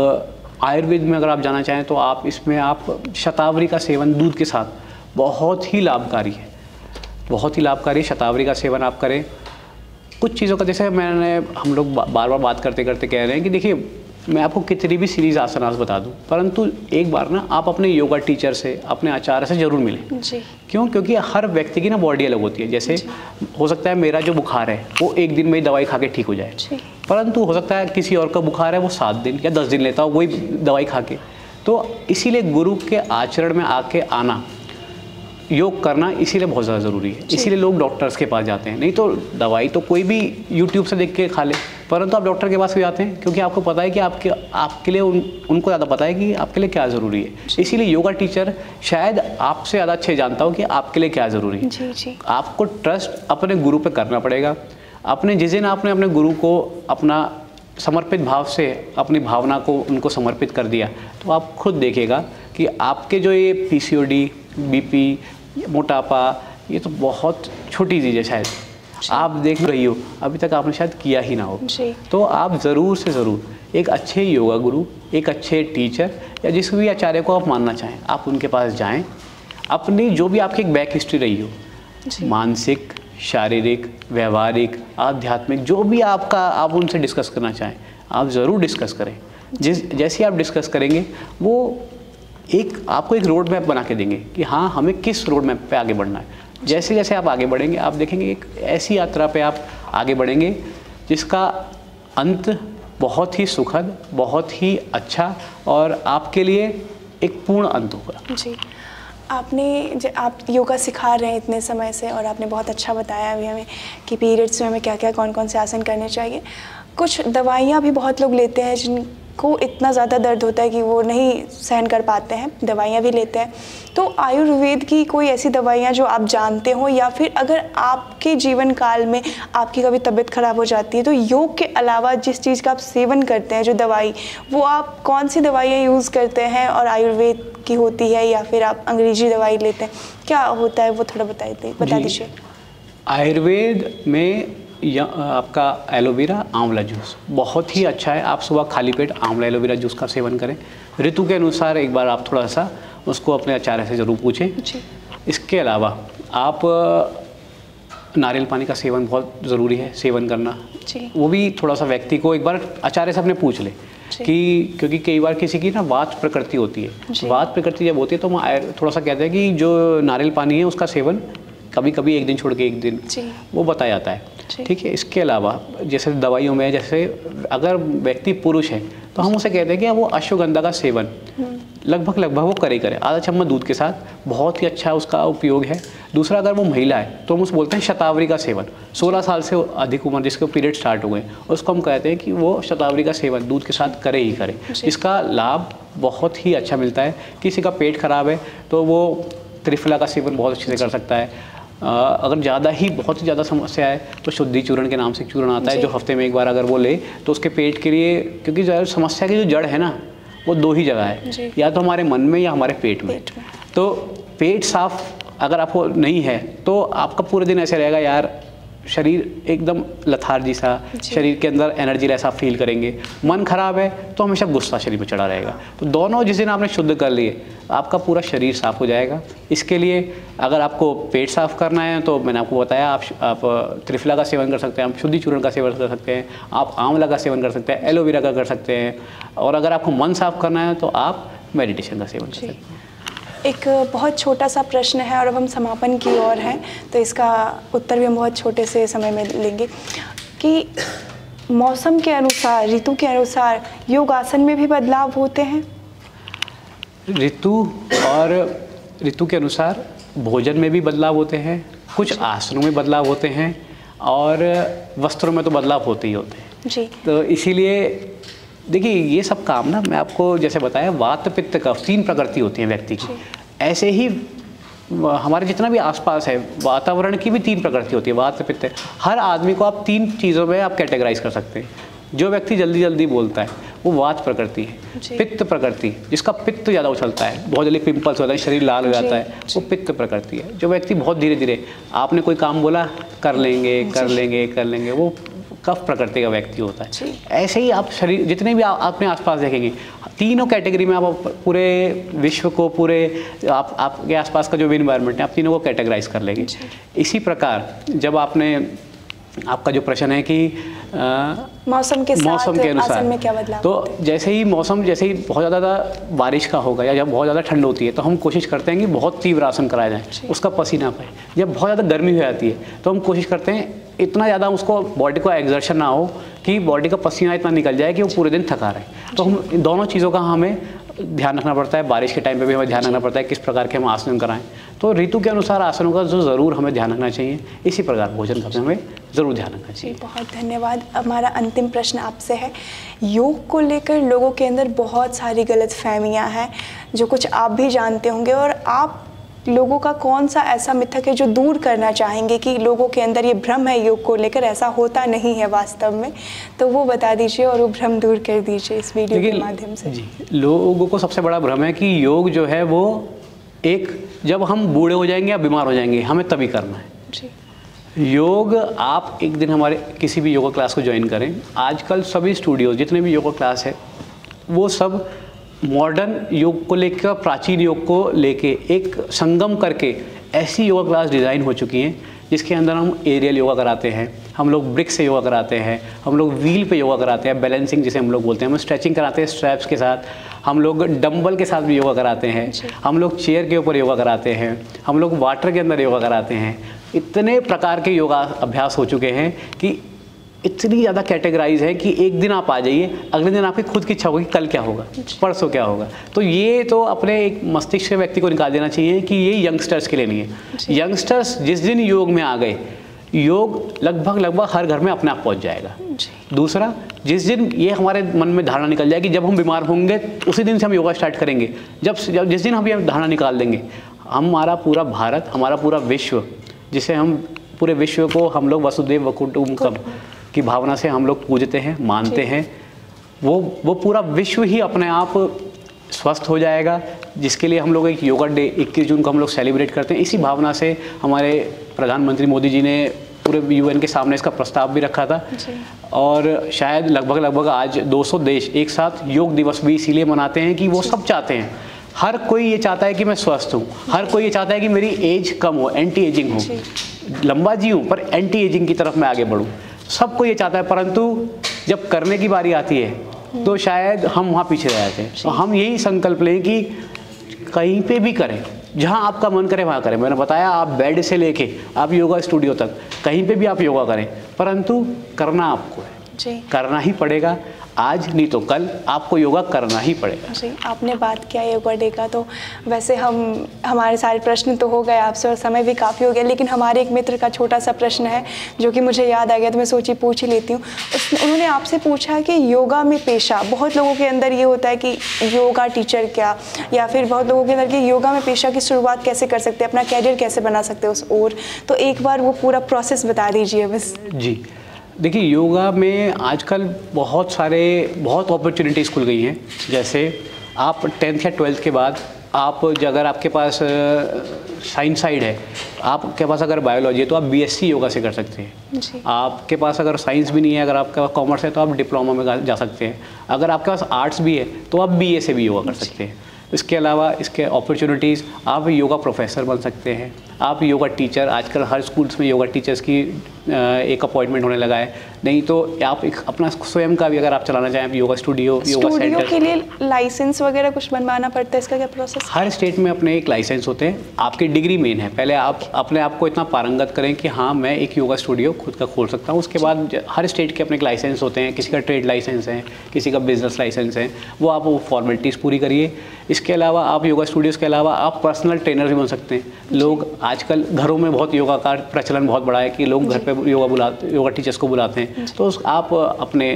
आयुर्वेद में अगर आप जाना चाहें तो आप इसमें आप शतावरी का सेवन दूध के साथ बहुत ही लाभकारी है, बहुत ही लाभकारी। शतावरी का सेवन आप करें। कुछ चीज़ों का, जैसे हम लोग बार बार बात करते करते कह रहे हैं कि देखिए मैं आपको कितनी भी सीरीज़ आसनास बता दूं, परंतु एक बार ना आप अपने योगा टीचर से, अपने आचार्य से ज़रूर मिलें जी। क्यों? क्योंकि हर व्यक्ति की ना बॉडी अलग होती है। जैसे हो सकता है मेरा जो बुखार है वो 1 दिन में ही दवाई खा के ठीक हो जाए, परंतु हो सकता है किसी और का बुखार है वो 7 दिन या 10 दिन लेता हो वही दवाई खा के। तो इसीलिए गुरु के आचरण में आके आना, योग करना इसीलिए बहुत ज़्यादा ज़रूरी है। इसीलिए लोग डॉक्टर्स के पास जाते हैं। नहीं तो दवाई तो कोई भी यूट्यूब से देख के खा ले, परंतु आप डॉक्टर के पास भी जाते हैं क्योंकि आपको पता है कि आपके लिए उनको ज़्यादा पता है कि आपके लिए क्या ज़रूरी है। इसीलिए योगा टीचर शायद आपसे ज़्यादा अच्छे जानता हो कि आपके लिए क्या ज़रूरी है। जी। आपको ट्रस्ट अपने गुरु पर करना पड़ेगा। जिस दिन आपने अपने गुरु को अपना समर्पित भाव से अपनी भावना को उनको समर्पित कर दिया तो आप खुद देखिएगा कि आपके जो ये PCOD, BP, मोटापा, ये तो बहुत छोटी चीज़ है शायद, आप देख रही हो, अभी तक आपने शायद किया ही ना हो, तो आप ज़रूर से ज़रूर एक अच्छे योगा गुरु, एक अच्छे टीचर या जिस भी आचार्य को आप मानना चाहें, आप उनके पास जाएं। अपनी जो भी आपकी एक बैक हिस्ट्री रही हो, मानसिक, शारीरिक, व्यवहारिक, आध्यात्मिक, जो भी आपका, आप उनसे डिस्कस करना चाहें, आप ज़रूर डिस्कस करें। जैसे आप डिस्कस करेंगे, वो आपको एक रोड मैप बना के देंगे कि हाँ, हमें किस रोड मैप पे आगे बढ़ना है। जैसे जैसे आप आगे बढ़ेंगे, आप देखेंगे एक ऐसी यात्रा पे आप आगे बढ़ेंगे जिसका अंत बहुत ही सुखद, बहुत ही अच्छा और आपके लिए एक पूर्ण अंत होगा। जी, आप योगा सिखा रहे हैं इतने समय से और आपने बहुत अच्छा बताया अभी हमें कि पीरियड्स में हमें क्या क्या कौन कौन से आसन करने चाहिए। कुछ दवाइयाँ भी बहुत लोग लेते हैं जिनको इतना ज़्यादा दर्द होता है कि वो नहीं सहन कर पाते हैं, दवाइयाँ भी लेते हैं। तो आयुर्वेद की कोई ऐसी दवाइयाँ जो आप जानते हो, या फिर अगर आपके जीवन काल में आपकी कभी तबीयत ख़राब हो जाती है तो योग के अलावा जिस चीज़ का आप सेवन करते हैं, जो दवाई, वो आप कौन सी दवाइयाँ यूज़ करते हैं और आयुर्वेद की होती है या फिर आप अंग्रेजी दवाई लेते हैं, क्या होता है वो थोड़ा बता दीजिए। आयुर्वेद में आपका एलोवेरा आंवला जूस बहुत ही अच्छा है। आप सुबह खाली पेट आंवला एलोवेरा जूस का सेवन करें। ऋतु के अनुसार एक बार आप थोड़ा सा उसको अपने आचार्य से ज़रूर पूछें। इसके अलावा आप नारियल पानी का सेवन बहुत ज़रूरी है सेवन करना। वो भी थोड़ा सा व्यक्ति को एक बार आचार्य से अपने पूछ ले कि, क्योंकि कई बार किसी की ना वात प्रकृति होती है। वात प्रकृति जब होती है तो हम थोड़ा सा कहते हैं कि जो नारियल पानी है उसका सेवन कभी कभी एक दिन छोड़ के एक दिन, वो बताया जाता है। ठीक है। इसके अलावा जैसे दवाइयों में, जैसे अगर व्यक्ति पुरुष है तो हम उसे कहते हैं कि वो अश्वगंधा का सेवन लगभग वो करे आधा चम्मच दूध के साथ, बहुत ही अच्छा उसका उपयोग है। दूसरा, अगर वो महिला है तो हम उसे बोलते हैं शतावरी का सेवन। 16 साल से अधिक उम्र जिसके पीरियड स्टार्ट हुए उसको हम कहते हैं कि वो शतावरी का सेवन दूध के साथ करे ही करे। इसका लाभ बहुत ही अच्छा मिलता है। किसी का पेट खराब है तो वो त्रिफला का सेवन बहुत अच्छे से कर सकता है। अगर ज़्यादा ही बहुत ही ज़्यादा समस्या है तो शुद्धि चूर्ण के नाम से चूर्ण आता है, जो हफ्ते में एक बार अगर वो ले तो उसके पेट के लिए, क्योंकि समस्या की जो जड़ है ना वो 2 ही जगह है, या तो हमारे मन में या हमारे पेट में। तो पेट साफ अगर आपको नहीं है तो आपका पूरे दिन ऐसे रहेगा यार, शरीर एकदम लथार्जी सा, शरीर के अंदर एनर्जी ऐसा फील करेंगे। मन खराब है तो हमेशा गुस्सा शरीर में चढ़ा रहेगा। तो दोनों जिस दिन आपने शुद्ध कर लिए, आपका पूरा शरीर साफ हो जाएगा। इसके लिए अगर आपको पेट साफ करना है तो मैंने आपको बताया, आप त्रिफला का सेवन कर सकते हैं, आप शुद्धि चूर्ण का सेवन कर सकते हैं, आप आंवला का सेवन कर सकते हैं, एलोवेरा का कर सकते हैं। और अगर आपको मन साफ करना है तो आप मेडिटेशन का सेवन कर सकते हैं। एक बहुत छोटा सा प्रश्न है और अब हम समापन की ओर हैं, तो इसका उत्तर भी हम बहुत छोटे से समय में लेंगे कि मौसम के अनुसार, ऋतु के अनुसार योगासन में भी बदलाव होते हैं। ऋतु के अनुसार भोजन में भी बदलाव होते हैं, कुछ आसनों में बदलाव होते हैं और वस्त्रों में तो बदलाव होते ही होते हैं जी। तो इसीलिए देखिए, ये सब काम ना मैं आपको जैसे बताया, वात पित्त कफ 3 प्रकृति होती हैं व्यक्ति की। ऐसे ही हमारे जितना भी आसपास है वातावरण की भी 3 प्रकृति होती है, वात पित्त। हर आदमी को आप 3 चीज़ों में आप कैटेगराइज कर सकते हैं। जो व्यक्ति जल्दी जल्दी बोलता है वो वात प्रकृति है। पित्त प्रकृति, जिसका पित्त ज़्यादा उछलता है, बहुत जल्दी पिंपल्स होता है, शरीर लाल हो जाता है, वो पित्त प्रकृति है। जो व्यक्ति बहुत धीरे धीरे, आपने कोई काम बोला कर लेंगे, वो कफ प्रकृति का व्यक्ति होता है। ऐसे ही आप शरीर जितने भी अपने आसपास देखेंगे, तीनों कैटेगरी में आप पूरे विश्व को, पूरे आपके आसपास का जो भी इन्वायरमेंट है, आप तीनों को कैटेगराइज कर लेंगे। इसी प्रकार जब आपका जो प्रश्न है कि मौसम के अनुसार में क्या बदलाव, तो जैसे ही बहुत ज़्यादा बारिश का होगा या जब बहुत ज़्यादा ठंड होती है तो हम कोशिश करते हैं कि बहुत तीव्र आसन कराया जाए, उसका पसीना पाए। जब बहुत ज़्यादा गर्मी हो जाती है तो हम कोशिश करते हैं इतना ज़्यादा उसको बॉडी को एक्सर्शन ना हो कि बॉडी का पसीना इतना निकल जाए कि वो पूरे दिन थका रहे। तो हम दोनों चीज़ों का हमें ध्यान रखना पड़ता है। बारिश के टाइम पे भी हमें ध्यान रखना पड़ता है किस प्रकार के हम आसन कराएं। तो ऋतु के अनुसार आसनों का जो ज़रूर हमें ध्यान रखना चाहिए। इसी प्रकार भोजन का भी हमें ज़रूर ध्यान रखना चाहिए। बहुत धन्यवाद। हमारा अंतिम प्रश्न आपसे है, योग को लेकर लोगों के अंदर बहुत सारी गलतफहमियां हैं जो कुछ आप भी जानते होंगे, और आप लोगों का कौन सा ऐसा मिथक है जो दूर करना चाहेंगे कि लोगों के अंदर ये भ्रम है योग को लेकर, ऐसा होता नहीं है वास्तव में, तो वो बता दीजिए और वो भ्रम दूर कर दीजिए इस वीडियो के माध्यम से। जी, लोगों को सबसे बड़ा भ्रम है कि योग जो है वो जब हम बूढ़े हो जाएंगे या बीमार हो जाएंगे हमें तभी करना है। जी। योग, आप एक दिन हमारे किसी भी योगा क्लास को ज्वाइन करें। आजकल सभी स्टूडियोज जितने भी योगा क्लास है वो सब मॉडर्न योग को लेकर, प्राचीन योग को लेके एक संगम करके ऐसी योगा क्लास डिज़ाइन हो चुकी हैं जिसके अंदर हम एरियल योगा कराते हैं, हम लोग ब्रिक से योगा कराते हैं, हम लोग व्हील पे योगा कराते हैं, बैलेंसिंग जिसे हम लोग बोलते हैं, हम स्ट्रेचिंग कराते हैं स्ट्रैप्स के साथ, हम लोग डंबल के साथ भी योगा कराते हैं, हम लोग चेयर के ऊपर योगा कराते हैं, हम लोग वाटर के अंदर योगा कराते हैं। इतने प्रकार के योगा अभ्यास हो चुके हैं कि इतनी ज़्यादा कैटेगराइज है कि एक दिन आप आ जाइए, अगले दिन आपकी खुद की इच्छा होगी कल क्या होगा, परसों क्या होगा। तो ये तो अपने एक मस्तिष्क से व्यक्ति को निकाल देना चाहिए कि ये यंगस्टर्स के लिए नहीं है। यंगस्टर्स जिस दिन योग में आ गए, योग लगभग हर घर में अपने आप पहुंच जाएगा। दूसरा, जिस दिन ये हमारे मन में धारणा निकल जाएगी जब हम बीमार होंगे उसी दिन से हम योगा स्टार्ट करेंगे। जिस दिन हम ये धारणा निकाल देंगे, हमारा पूरा भारत, हमारा पूरा विश्व, जिसे हम पूरे विश्व को हम लोग वसुदेव कुटुंबकम की भावना से हम लोग पूजते हैं, मानते हैं, वो पूरा विश्व ही अपने आप स्वस्थ हो जाएगा। जिसके लिए हम लोग एक योगा डे 21 जून को हम लोग सेलिब्रेट करते हैं। इसी भावना से हमारे प्रधानमंत्री मोदी जी ने पूरे यूएन के सामने इसका प्रस्ताव भी रखा था और शायद लगभग आज 200 देश एक साथ योग दिवस भी इसीलिए मनाते हैं कि वो सब चाहते हैं, हर कोई ये चाहता है कि मैं स्वस्थ हूँ, हर कोई ये चाहता है कि मेरी एज कम हो, एंटी एजिंग हो, लंबा जी हूँ पर एंटी एजिंग की तरफ मैं आगे बढ़ूँ। सबको ये चाहता है, परंतु जब करने की बारी आती है तो शायद हम वहाँ पीछे रह जाते हैं। तो हम यही संकल्प लें कि कहीं पे भी करें, जहाँ आपका मन करे वहाँ करें। मैंने बताया, आप बेड से लेके आप योगा स्टूडियो तक कहीं पे भी आप योगा करें, परंतु करना आपको है जी, करना ही पड़ेगा। आज नहीं तो कल आपको योगा करना ही पड़ेगा। जी, आपने बात किया योगा डे का, तो वैसे हमारे सारे प्रश्न तो हो गए आपसे और समय भी काफ़ी हो गया, लेकिन हमारे एक मित्र का छोटा सा प्रश्न है जो कि मुझे याद आ गया, तो मैं सोची पूछ ही लेती हूँ। उन्होंने आपसे पूछा कि योगा में पेशा, बहुत लोगों के अंदर ये होता है कि योगा टीचर क्या, या फिर बहुत लोगों के अंदर कि योगा में पेशा की शुरुआत कैसे कर सकते हैं, अपना कैरियर कैसे बना सकते हैं उस ओर, तो एक बार वो पूरा प्रोसेस बता दीजिए बस। जी, देखिए, योगा में आजकल बहुत अपॉर्चुनिटीज़ खुल गई हैं। जैसे आप 10th या 12th के बाद आप अगर आपके पास साइंस साइड है, आपके पास अगर बायोलॉजी है तो आप BSc योगा से कर सकते हैं जी। आपके पास अगर साइंस भी नहीं है, अगर आपके पास कॉमर्स है तो आप डिप्लोमा में जा सकते हैं। अगर आपके पास आर्ट्स भी है तो आप BA से भी योगा कर सकते हैं। इसके अलावा इसके अपॉर्चुनिटीज़, आप योगा प्रोफेसर बन सकते हैं, आप योगा टीचर, आजकल हर स्कूल्स में योगा टीचर्स की एक अपॉइंटमेंट होने लगा है। नहीं तो आप एक अपना स्वयं का भी अगर आप चलाना चाहें, योगा स्टूडियो, योगा सेंटर के लिए लाइसेंस वगैरह कुछ बनवाना पड़ता है, इसका क्या प्रोसेस? हर स्टेट में अपने एक लाइसेंस होते हैं। आपकी डिग्री मेन है, पहले आप अपने आप को इतना पारंगत करें कि हाँ मैं एक योगा स्टूडियो खुद का खोल सकता हूँ। उसके बाद हर स्टेट के अपने लाइसेंस होते हैं, किसी का ट्रेड लाइसेंस है, किसी का बिजनेस लाइसेंस है, वो आप वो फॉर्मेलिटीज़ पूरी करिए। इसके अलावा आप योगा स्टूडियोज़ के अलावा आप पर्सनल ट्रेनर भी बन सकते हैं। लोग आजकल घरों में बहुत योगा का प्रचलन बहुत बड़ा है कि लोग घर पे योगा टीचर्स को बुलाते हैं, तो आप अपने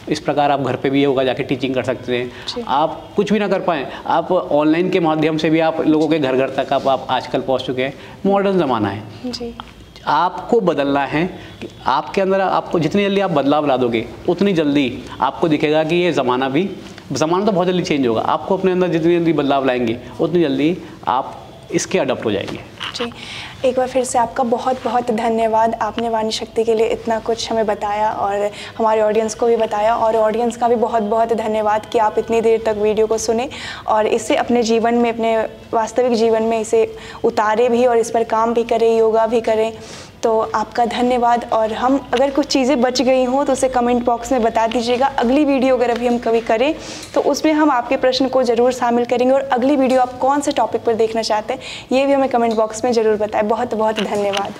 इस प्रकार आप घर पे भी योगा जाके टीचिंग कर सकते हैं। आप कुछ भी ना कर पाएँ, आप ऑनलाइन के माध्यम से भी आप लोगों के घर घर तक आप आजकल पहुँच चुके हैं। मॉडर्न ज़माना है जी। आपको बदलना है कि आपके अंदर, आपको जितनी जल्दी आप बदलाव ला दोगे उतनी जल्दी आपको दिखेगा कि ये ज़माना तो बहुत जल्दी चेंज होगा। आपको अपने अंदर जितनी जल्दी बदलाव लाएंगे उतनी जल्दी आप इसके अडॉप्ट हो जाएंगे जी। एक बार फिर से आपका बहुत बहुत धन्यवाद। आपने वाणी शक्ति के लिए इतना कुछ हमें बताया और हमारे ऑडियंस को भी बताया, और ऑडियंस का भी बहुत बहुत धन्यवाद कि आप इतनी देर तक वीडियो को सुने और इसे अपने जीवन में, अपने वास्तविक जीवन में इसे उतारे भी और इस पर काम भी करें, योगा भी करें। तो आपका धन्यवाद। और हम अगर कुछ चीज़ें बच गई हों तो उसे कमेंट बॉक्स में बता दीजिएगा। अगली वीडियो अगर अभी हम कभी करें तो उसमें हम आपके प्रश्न को ज़रूर शामिल करेंगे, और अगली वीडियो आप कौन से टॉपिक पर देखना चाहते हैं ये भी हमें कमेंट बॉक्स में ज़रूर बताएं। बहुत बहुत धन्यवाद।